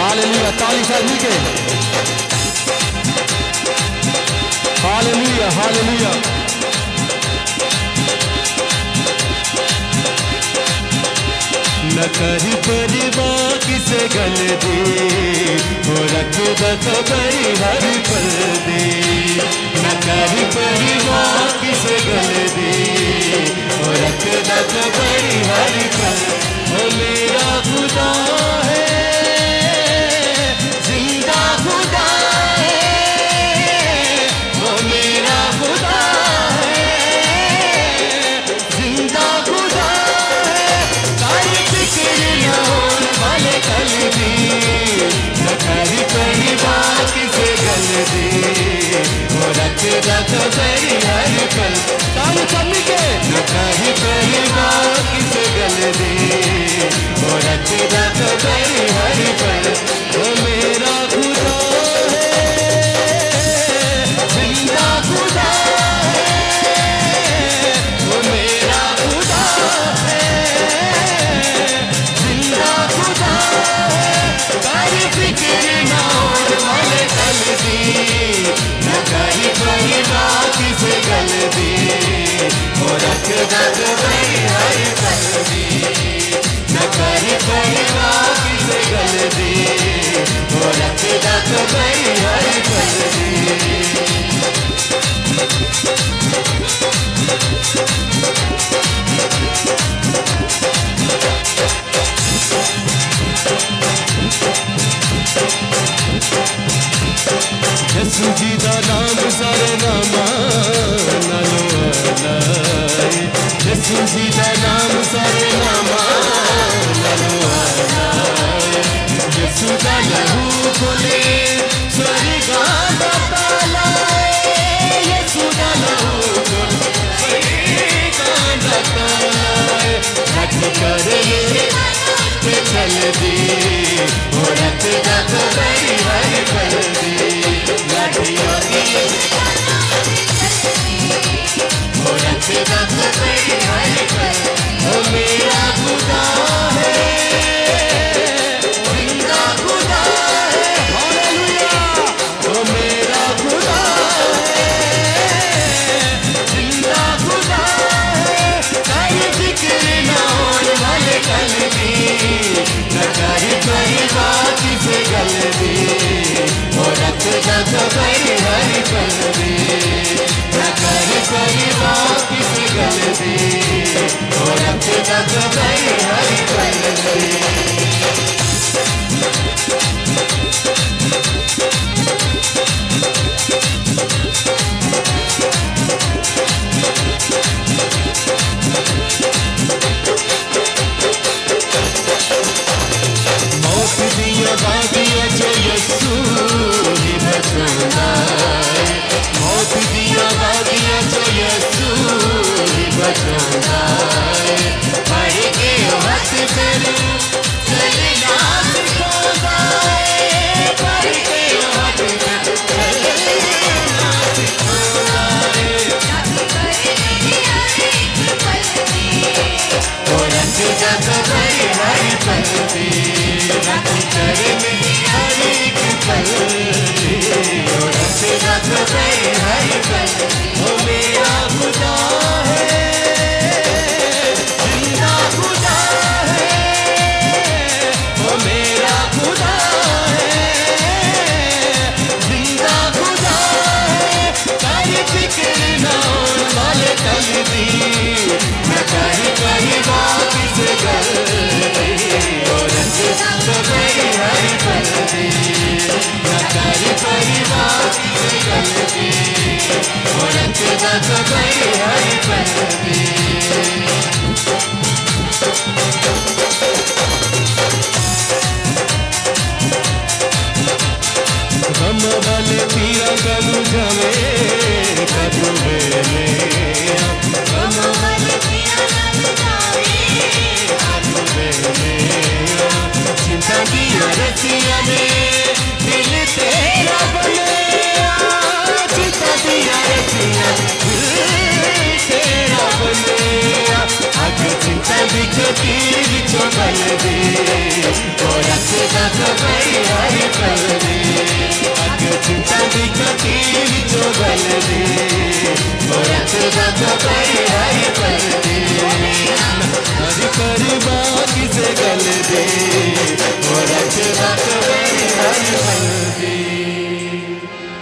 Hallelujah, ताली साथ मिलके हालेलुया हालेलुया। न करी परिवार किसे गल दे, हो रख बखबरी हर पल दे। न करी परिवार किसे गल दे, हो रख बखबरी हर पल। ओ मेरा खुदा है, जिंदा खुदा है, ओ मेरा खुदा है, जिंदा खुदा है। तारी फिक्र न होने वाले कल दी, न करी परिवार किसे गल दे, हो रख बखबरी हर पल। ताली चली के न करी परिवार किसे गल दे, हो रख बखबरी हर पल। ओ मेरा खुदा है, जिंदा खुदा है, ओ मेरा खुदा है, जिंदा खुदा है। तारी फिक्र ना होने वाले कल दी, न करी परिवार किसे गल दी, हो रख बखबरी हर पल दी। न करी परिवार किसे गल दी, हो रख बखबरी हर पल दी। यसु जी दा नाम सारे नामा नालो अलाए, यसु जी दा नाम सारे नामा नालो अलाए। यसु दा लहू खोले स्वर्गा दा ताला, यसु दा लहू खोले स्वर्गा दा ताला। रख कर ले चल दी, हो रख बखबरी हर पल दी। लाठियों की हो रख बखबरी हर पल। ओ मेरा खुदा है, जिंदा खुदा है, हालेलुया। ओ मेरा खुदा है, जिंदा खुदा है। तारी फिक्र ना होने वाले कल दी, न करी परिवार किसे गल दी, हो रख बखबरी हर पल दी। न करी परिवार किसे गल दी, हो रख बखबरी हर पल दी। मौत दिया बागिया जो यसू ही बचाता है, मौत दिया बागिया जो यसू ही बचाता है। पढ़ के हाथ पेरू चलना सिखाता है, पढ़ के हाथ पेरू चलना सिखाता है। हो रख बखबरी हर पल दी, राखी करे मेरी हर एक पल दी, हो रख बखबरी हर पल। ओ मेरा खुदा है, जिंदा खुदा है, ओ मेरा खुदा है, जिंदा खुदा है। तारी फिक्र ना होने वाले कल दी, न करी परिवार किसे गल दी, हो रख बखबरी हर पल दी। न करी परिवार किसे गल दी, हो रख बखबरी हर पल दी। गम वाले पीरा कलू जावे कदू वेले, गम वाले पीरा कलू जावे कदू वेले। चिंता दिया रसिया ने दिल तेरा बने, चिंता दिया रसिया दिल तेरा बने। अगर चिंता दिखती बिचो बल दे, हो रख बखबरी